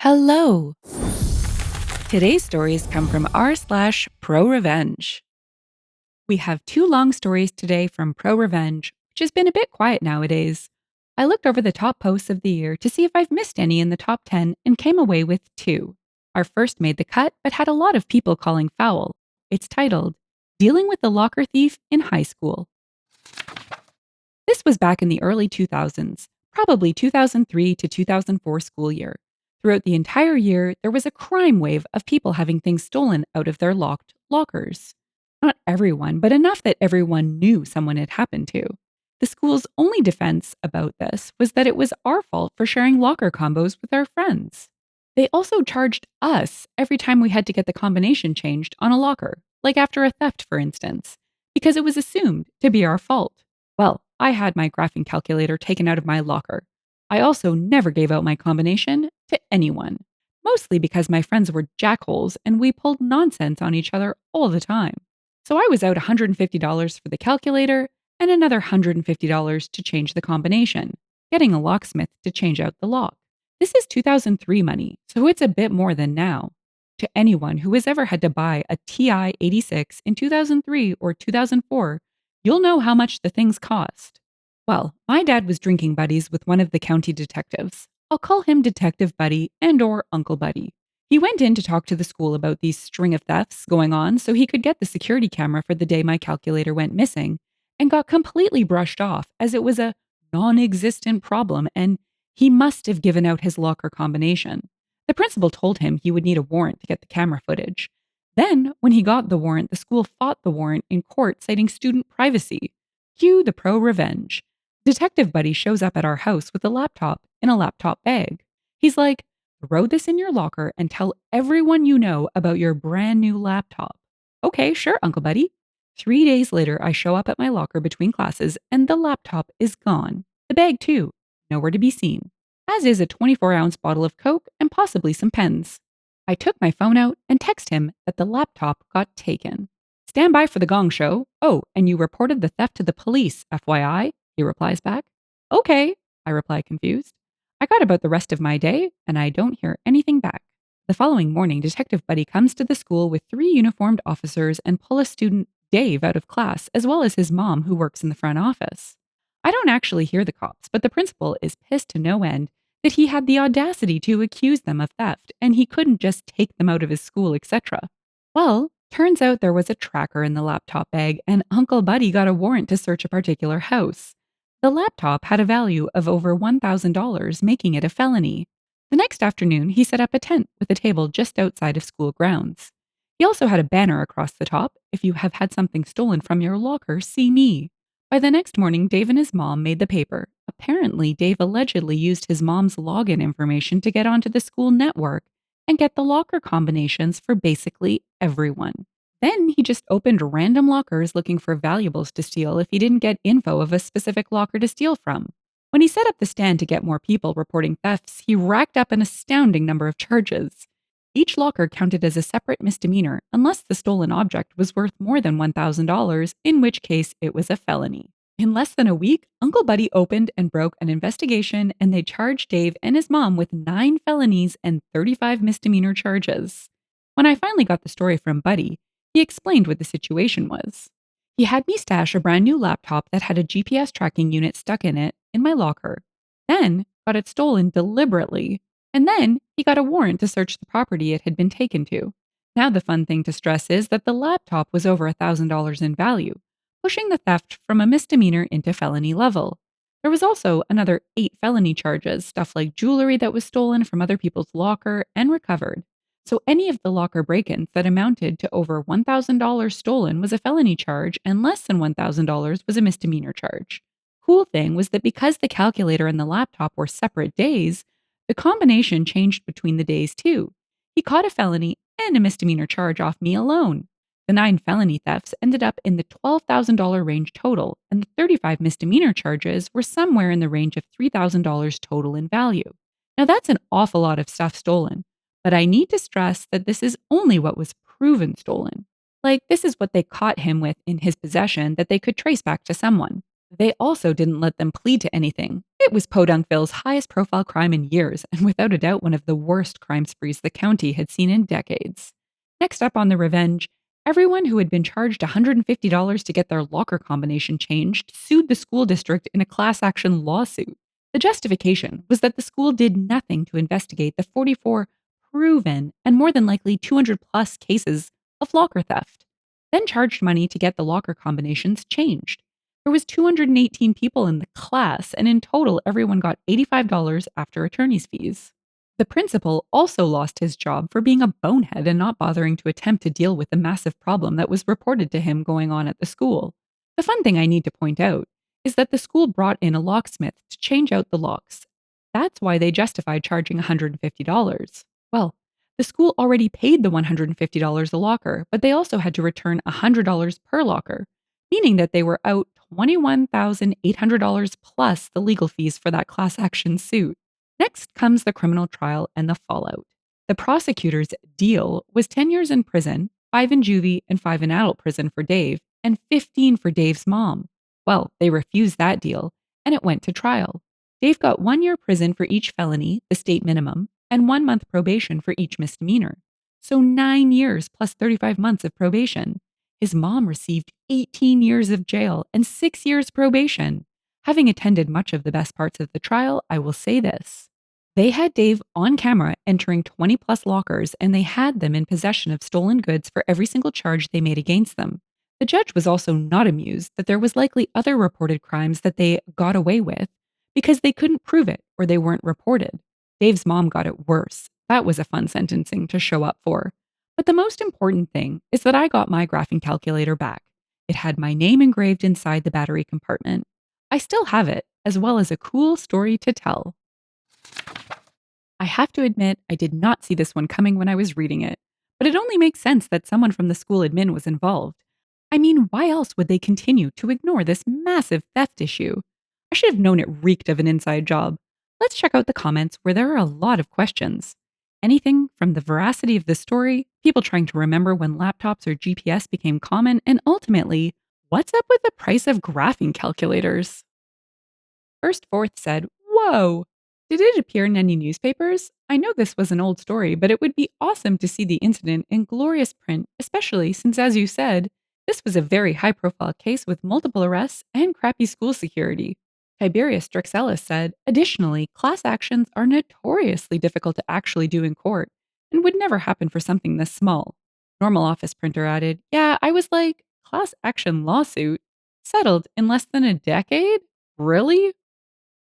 Hello! Today's stories come from r/ProRevenge. We have two long stories today from ProRevenge, which has been a bit quiet nowadays. I looked over the top posts of the year to see if I've missed any in the top 10 and came away with two. Our first made the cut but had a lot of people calling foul. It's titled, Dealing with the Locker Thief in High School. This was back in the early 2000s, probably 2003 to 2004 school year. Throughout the entire year, there was a crime wave of people having things stolen out of their locked lockers. Not everyone, but enough that everyone knew someone it happened to. The school's only defense about this was that it was our fault for sharing locker combos with our friends. They also charged us every time we had to get the combination changed on a locker, like after a theft, for instance, because it was assumed to be our fault. Well, I had my graphing calculator taken out of my locker. I also never gave out my combination to anyone, mostly because my friends were jackholes and we pulled nonsense on each other all the time. So I was out $150 for the calculator and another $150 to change the combination, getting a locksmith to change out the lock. This is 2003 money, so it's a bit more than now. To anyone who has ever had to buy a TI 86 in 2003 or 2004, you'll know how much the things cost. Well, my dad was drinking buddies with one of the county detectives. I'll call him Detective Buddy and or Uncle Buddy. He went in to talk to the school about these string of thefts going on so he could get the security camera for the day my calculator went missing and got completely brushed off as it was a non-existent problem and he must have given out his locker combination. The principal told him he would need a warrant to get the camera footage. Then, when he got the warrant, the school fought the warrant in court citing student privacy. Cue the ProRevenge. Detective Buddy shows up at our house with a laptop in a laptop bag. He's like, throw this in your locker and tell everyone you know about your brand new laptop. Okay, sure, Uncle Buddy. 3 days later, I show up at my locker between classes and the laptop is gone. The bag, too. Nowhere to be seen. As is a 24-ounce bottle of Coke and possibly some pens. I took my phone out and text him that the laptop got taken. Stand by for the gong show. Oh, and you reported the theft to the police, FYI, he replies back. Okay, I reply confused. I got about the rest of my day, and I don't hear anything back. The following morning, Detective Buddy comes to the school with 3 uniformed officers and pull a student, Dave, out of class, as well as his mom, who works in the front office. I don't actually hear the cops, but the principal is pissed to no end that he had the audacity to accuse them of theft and he couldn't just take them out of his school, etc. Well, turns out there was a tracker in the laptop bag and Uncle Buddy got a warrant to search a particular house. The laptop had a value of over $1,000, making it a felony. The next afternoon, he set up a tent with a table just outside of school grounds. He also had a banner across the top, if you have had something stolen from your locker, see me. By the next morning, Dave and his mom made the paper. Apparently, Dave allegedly used his mom's login information to get onto the school network and get the locker combinations for basically everyone. Then he just opened random lockers looking for valuables to steal if he didn't get info of a specific locker to steal from. When he set up the stand to get more people reporting thefts, he racked up an astounding number of charges. Each locker counted as a separate misdemeanor unless the stolen object was worth more than $1,000, in which case it was a felony. In less than a week, Uncle Buddy opened and broke an investigation and they charged Dave and his mom with 9 felonies and 35 misdemeanor charges. When I finally got the story from Buddy, he explained what the situation was. He had me stash a brand new laptop that had a GPS tracking unit stuck in it in my locker, then got it stolen deliberately, and then he got a warrant to search the property it had been taken to. Now the fun thing to stress is that the laptop was over $1,000 in value, pushing the theft from a misdemeanor into felony level. There was also another 8 felony charges, stuff like jewelry that was stolen from other people's locker and recovered. So any of the locker break-ins that amounted to over $1,000 stolen was a felony charge and less than $1,000 was a misdemeanor charge. Cool thing was that because the calculator and the laptop were separate days, the combination changed between the days too. He caught a felony and a misdemeanor charge off me alone. The 9 felony thefts ended up in the $12,000 range total, and the 35 misdemeanor charges were somewhere in the range of $3,000 total in value. Now that's an awful lot of stuff stolen, but I need to stress that this is only what was proven stolen. Like, this is what they caught him with in his possession that they could trace back to someone. They also didn't let them plead to anything. It was Podunkville's highest profile crime in years, and without a doubt one of the worst crime sprees the county had seen in decades. Next up on the revenge, everyone who had been charged $150 to get their locker combination changed sued the school district in a class action lawsuit. The justification was that the school did nothing to investigate the 44 proven and more than likely 200 plus cases of locker theft, then charged money to get the locker combinations changed. There was 218 people in the class, and in total, everyone got $85 after attorney's fees. The principal also lost his job for being a bonehead and not bothering to attempt to deal with the massive problem that was reported to him going on at the school. The fun thing I need to point out is that the school brought in a locksmith to change out the locks. That's why they justified charging $150. Well, the school already paid the $150 a locker, but they also had to return $100 per locker, meaning that they were out $21,800 plus the legal fees for that class action suit. Next comes the criminal trial and the fallout. The prosecutor's deal was 10 years in prison, 5 in juvie, and 5 in adult prison for Dave, and 15 for Dave's mom. Well, they refused that deal, and it went to trial. Dave got 1 year prison for each felony, the state minimum, and 1 month probation for each misdemeanor. So 9 years plus 35 months of probation. His mom received 18 years of jail and 6 years probation. Having attended much of the best parts of the trial, I will say this. They had Dave on camera entering 20 plus lockers, and they had them in possession of stolen goods for every single charge they made against them. The judge was also not amused that there was likely other reported crimes that they got away with because they couldn't prove it or they weren't reported. Dave's mom got it worse. That was a fun sentencing to show up for. But the most important thing is that I got my graphing calculator back. It had my name engraved inside the battery compartment. I still have it, as well as a cool story to tell. I have to admit, I did not see this one coming when I was reading it, but it only makes sense that someone from the school admin was involved. I mean, why else would they continue to ignore this massive theft issue? I should have known it reeked of an inside job. Let's check out the comments where there are a lot of questions. Anything from the veracity of the story, people trying to remember when laptops or GPS became common, and ultimately, what's up with the price of graphing calculators? First Fourth said, "Whoa! Did it appear in any newspapers? I know this was an old story, but it would be awesome to see the incident in glorious print, especially since, as you said, this was a very high profile case with multiple arrests and crappy school security." Tiberius Drexellus said, "Additionally, class actions are notoriously difficult to actually do in court and would never happen for something this small." Normal Office Printer added, "Yeah, I was like, class action lawsuit? Settled in less than a decade? Really?"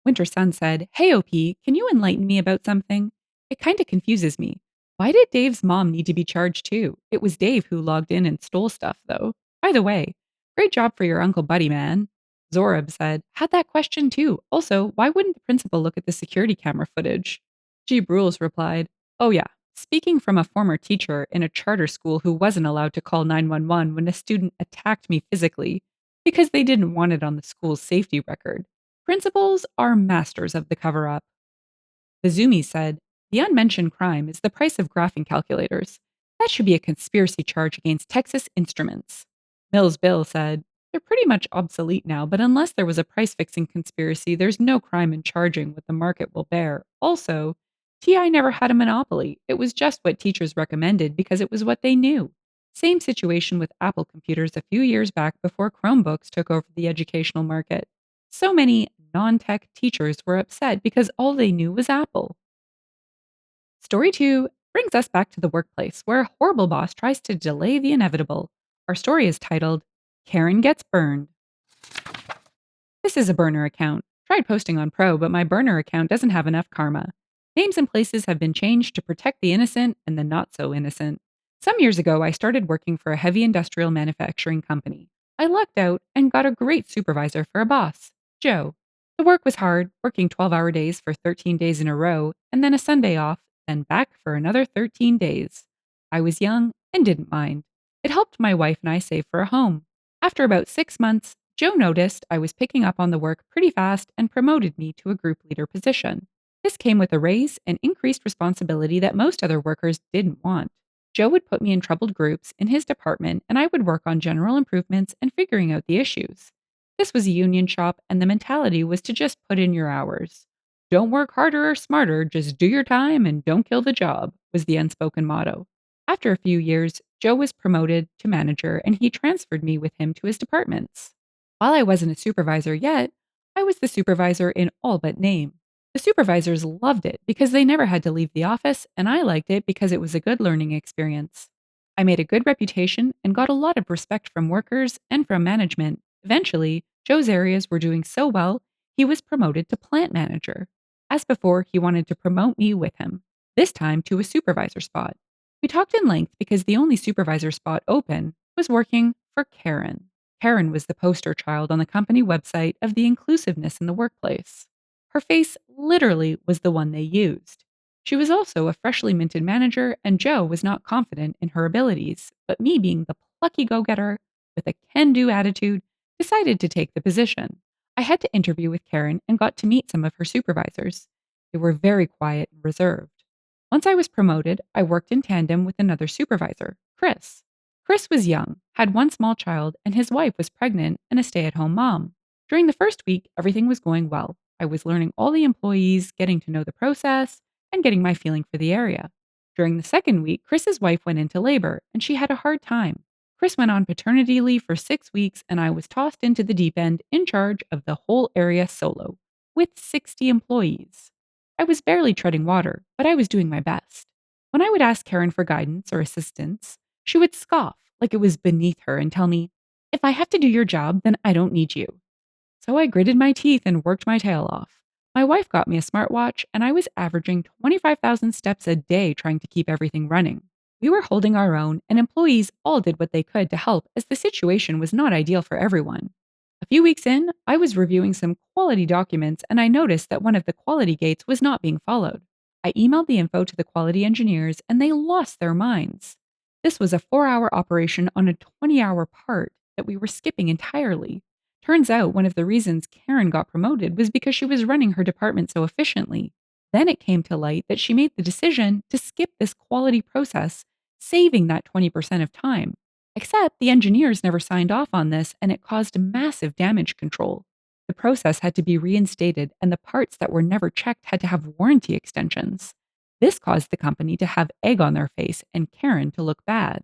Winter Sun said, "Hey OP, can you enlighten me about something? It kind of confuses me. Why did Dave's mom need to be charged too? It was Dave who logged in and stole stuff, though. By the way, great job for your Uncle Buddy, man." Zorab said, "Had that question too. Also, why wouldn't the principal look at the security camera footage?" G. Brules replied, "Oh yeah, speaking from a former teacher in a charter school who wasn't allowed to call 911 when a student attacked me physically because they didn't want it on the school's safety record. Principals are masters of the cover up." Bazumi said, "The unmentioned crime is the price of graphing calculators. That should be a conspiracy charge against Texas Instruments." Mills Bill said, "They're pretty much obsolete now, but unless there was a price fixing conspiracy, there's no crime in charging what the market will bear. Also, TI never had a monopoly. It was just what teachers recommended because it was what they knew. Same situation with Apple computers a few years back before Chromebooks took over the educational market. So many non tech teachers were upset because all they knew was Apple." Story 2 brings us back to the workplace where a horrible boss tries to delay the inevitable. Our story is titled, Karen Gets Burned. This is a burner account. Tried posting on Pro, but my burner account doesn't have enough karma. Names and places have been changed to protect the innocent and the not so innocent. Some years ago, I started working for a heavy industrial manufacturing company. I lucked out and got a great supervisor for a boss, Joe. The work was hard, working 12-hour days for 13 days in a row, and then a Sunday off, then back for another 13 days. I was young and didn't mind. It helped my wife and I save for a home. After about 6 months, Joe noticed I was picking up on the work pretty fast and promoted me to a group leader position. This came with a raise and increased responsibility that most other workers didn't want. Joe would put me in troubled groups in his department, and I would work on general improvements and figuring out the issues. This was a union shop, and the mentality was to just put in your hours. Don't work harder or smarter, just do your time and don't kill the job, was the unspoken motto. After a few years, Joe was promoted to manager and he transferred me with him to his departments. While I wasn't a supervisor yet, I was the supervisor in all but name. The supervisors loved it because they never had to leave the office, and I liked it because it was a good learning experience. I made a good reputation and got a lot of respect from workers and from management. Eventually, Joe's areas were doing so well, he was promoted to plant manager. As before, he wanted to promote me with him, this time to a supervisor spot. We talked in length because the only supervisor spot open was working for Karen. Karen was the poster child on the company website of the inclusiveness in the workplace. Her face literally was the one they used. She was also a freshly minted manager, and Joe was not confident in her abilities, but me being the plucky go getter with a can do attitude, decided to take the position. I had to interview with Karen and got to meet some of her supervisors. They were very quiet and reserved. Once I was promoted, I worked in tandem with another supervisor, Chris. Chris was young, had one small child, and his wife was pregnant and a stay at home mom. During the first week, everything was going well. I was learning all the employees, getting to know the process, and getting my feeling for the area. During the second week, Chris's wife went into labor, and she had a hard time. Chris went on paternity leave for 6 weeks, and I was tossed into the deep end in charge of the whole area solo, with 60 employees. I was barely treading water, but I was doing my best. When I would ask Karen for guidance or assistance, she would scoff like it was beneath her and tell me, "If I have to do your job, then I don't need you." So I gritted my teeth and worked my tail off. My wife got me a smartwatch, and I was averaging 25,000 steps a day trying to keep everything running. We were holding our own, and employees all did what they could to help as the situation was not ideal for everyone. A few weeks in, I was reviewing some quality documents and I noticed that one of the quality gates was not being followed. I emailed the info to the quality engineers and they lost their minds. This was a 4-hour operation on a 20-hour part that we were skipping entirely. Turns out one of the reasons Karen got promoted was because she was running her department so efficiently. Then it came to light that she made the decision to skip this quality process, saving that 20% of time. Except the engineers never signed off on this and it caused massive damage control. The process had to be reinstated and the parts that were never checked had to have warranty extensions. This caused the company to have egg on their face and Karen to look bad.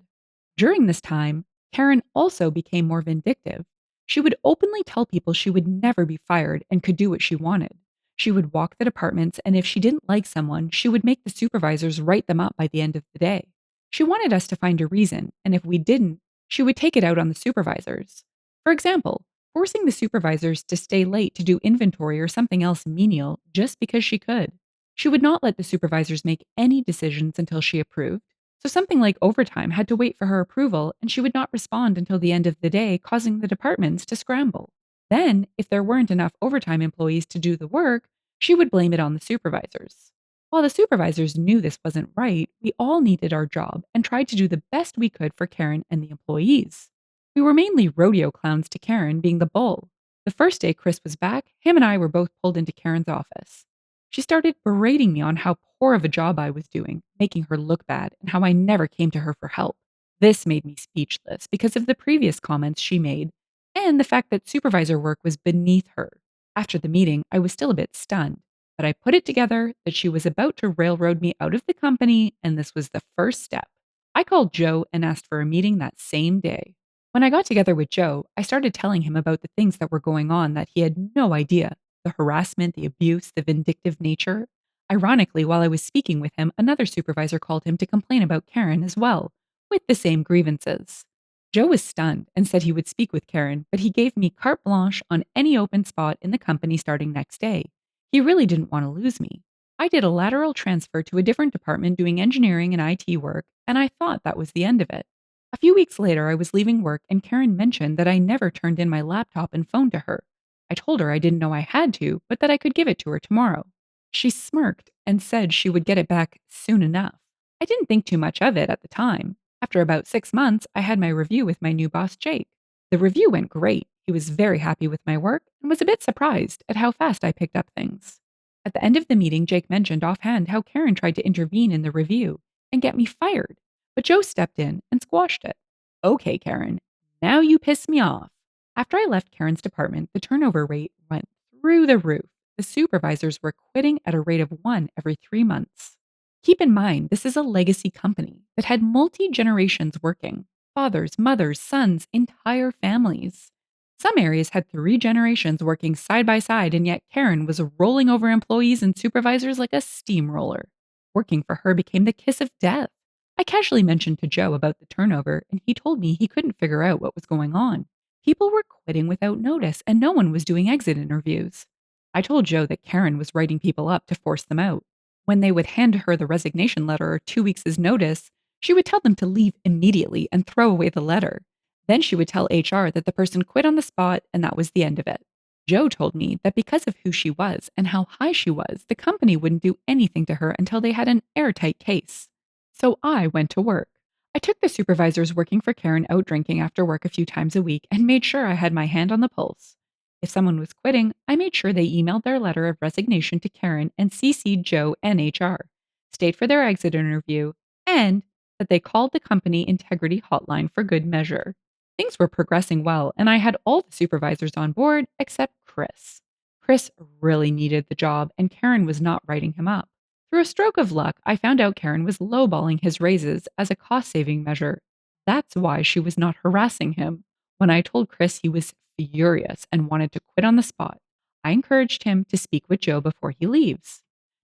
During this time, Karen also became more vindictive. She would openly tell people she would never be fired and could do what she wanted. She would walk the departments, and if she didn't like someone, she would make the supervisors write them up by the end of the day. She wanted us to find a reason, and if we didn't, she would take it out on the supervisors. For example, forcing the supervisors to stay late to do inventory or something else menial just because she could. She would not let the supervisors make any decisions until she approved. So something like overtime had to wait for her approval, and she would not respond until the end of the day, causing the departments to scramble. Then, if there weren't enough overtime employees to do the work, she would blame it on the supervisors. While the supervisors knew this wasn't right, we all needed our job and tried to do the best we could for Karen and the employees. We were mainly rodeo clowns to Karen, being the bull. The first day Chris was back, him and I were both pulled into Karen's office. She started berating me on how poor of a job I was doing, making her look bad, and how I never came to her for help. This made me speechless because of the previous comments she made and the fact that supervisor work was beneath her. After the meeting, I was still a bit stunned, but I put it together that she was about to railroad me out of the company, and this was the first step. I called Joe and asked for a meeting that same day. When I got together with Joe, I started telling him about the things that were going on that he had no idea: the harassment, the abuse, the vindictive nature. Ironically, while I was speaking with him, another supervisor called him to complain about Karen as well, with the same grievances. Joe was stunned and said he would speak with Karen, but he gave me carte blanche on any open spot in the company starting next day. He really didn't want to lose me. I did a lateral transfer to a different department doing engineering and IT work, and I thought that was the end of it. A few weeks later, I was leaving work and Karen mentioned that I never turned in my laptop and phone to her. I told her I didn't know I had to, but that I could give it to her tomorrow. She smirked and said she would get it back soon enough. I didn't think too much of it at the time. After about 6 months, I had my review with my new boss, Jake. The review went great. He was very happy with my work and was a bit surprised at how fast I picked up things. At the end of the meeting, Jake mentioned offhand how Karen tried to intervene in the review and get me fired, but Joe stepped in and squashed it. "Okay, Karen, now you piss me off." After I left Karen's department, the turnover rate went through the roof. The supervisors were quitting at a rate of one every 3 months. Keep in mind, this is a legacy company that had multi generations working fathers, mothers, sons, entire families. Some areas had 3 generations working side by side, and yet Karen was rolling over employees and supervisors like a steamroller. Working for her became the kiss of death. I casually mentioned to Joe about the turnover, and he told me he couldn't figure out what was going on. People were quitting without notice, and no one was doing exit interviews. I told Joe that Karen was writing people up to force them out. When they would hand her the resignation letter or 2 weeks' notice, she would tell them to leave immediately and throw away the letter. Then she would tell HR that the person quit on the spot and that was the end of it. Joe told me that because of who she was and how high she was, the company wouldn't do anything to her until they had an airtight case. So I went to work. I took the supervisors working for Karen out drinking after work a few times a week and made sure I had my hand on the pulse. If someone was quitting, I made sure they emailed their letter of resignation to Karen and CC'd Joe and HR, stayed for their exit interview, and that they called the company integrity hotline for good measure. Things were progressing well, and I had all the supervisors on board except Chris. Chris really needed the job, and Karen was not writing him up. Through a stroke of luck, I found out Karen was lowballing his raises as a cost saving measure. That's why she was not harassing him. When I told Chris, he was furious and wanted to quit on the spot. I encouraged him to speak with Joe before he leaves.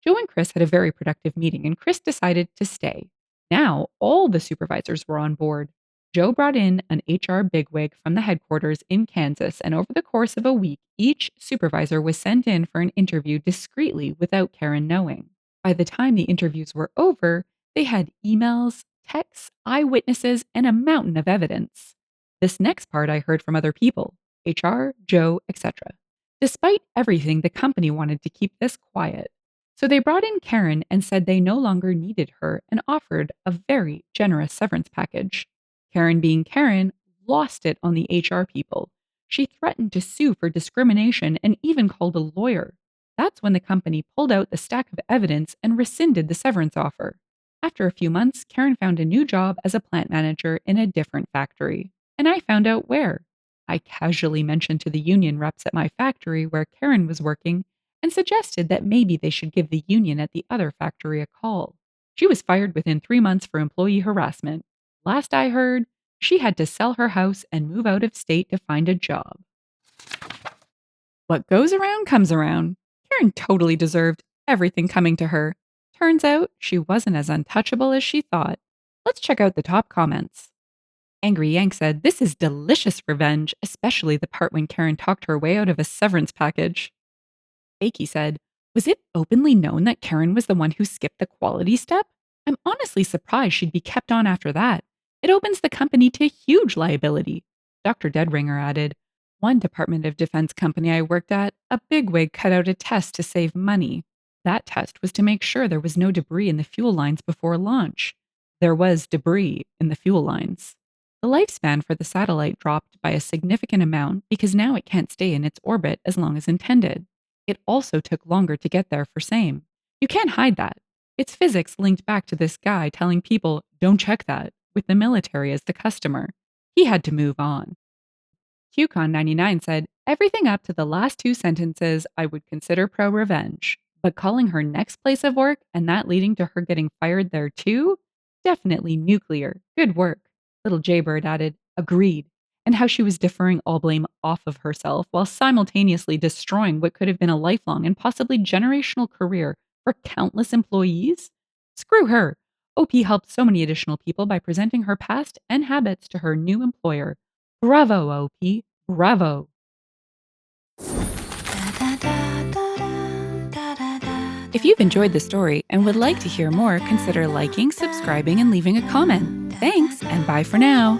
Joe and Chris had a very productive meeting, and Chris decided to stay. Now, all the supervisors were on board. Joe brought in an HR bigwig from the headquarters in Kansas, and over the course of a week, each supervisor was sent in for an interview discreetly without Karen knowing. By the time the interviews were over, they had emails, texts, eyewitnesses, and a mountain of evidence. This next part I heard from other people HR, Joe, etc. Despite everything, the company wanted to keep this quiet. So they brought in Karen and said they no longer needed her and offered a very generous severance package. Karen, being Karen, lost it on the HR people. She threatened to sue for discrimination and even called a lawyer. That's when the company pulled out the stack of evidence and rescinded the severance offer. After a few months, Karen found a new job as a plant manager in a different factory. And I found out where. I casually mentioned to the union reps at my factory where Karen was working and suggested that maybe they should give the union at the other factory a call. She was fired within 3 months for employee harassment. Last I heard, she had to sell her house and move out of state to find a job. What goes around comes around. Karen totally deserved everything coming to her. Turns out she wasn't as untouchable as she thought. Let's check out the top comments. Angry Yank said, "This is delicious revenge, especially the part when Karen talked her way out of a severance package." Fakey said, "Was it openly known that Karen was the one who skipped the quality step? I'm honestly surprised she'd be kept on after that. It opens the company to huge liability." Dr. Deadringer added, "One Department of Defense company I worked at, a bigwig cut out a test to save money. That test was to make sure there was no debris in the fuel lines before launch. There was debris in the fuel lines. The lifespan for the satellite dropped by a significant amount because now it can't stay in its orbit as long as intended. It also took longer to get there for same. You can't hide that. It's physics linked back to this guy telling people, 'Don't check that,' with the military as the customer. He had to move on." QCon99 said, "Everything up to the last 2 sentences I would consider pro-revenge, but calling her next place of work and that leading to her getting fired there too? Definitely nuclear. Good work." Little Jaybird added, "Agreed," and how she was deferring all blame off of herself while simultaneously destroying what could have been a lifelong and possibly generational career for countless employees? Screw her. OP helped so many additional people by presenting her past and habits to her new employer. Bravo, OP. Bravo. If you've enjoyed the story and would like to hear more, consider liking, subscribing, and leaving a comment. Thanks, and bye for now.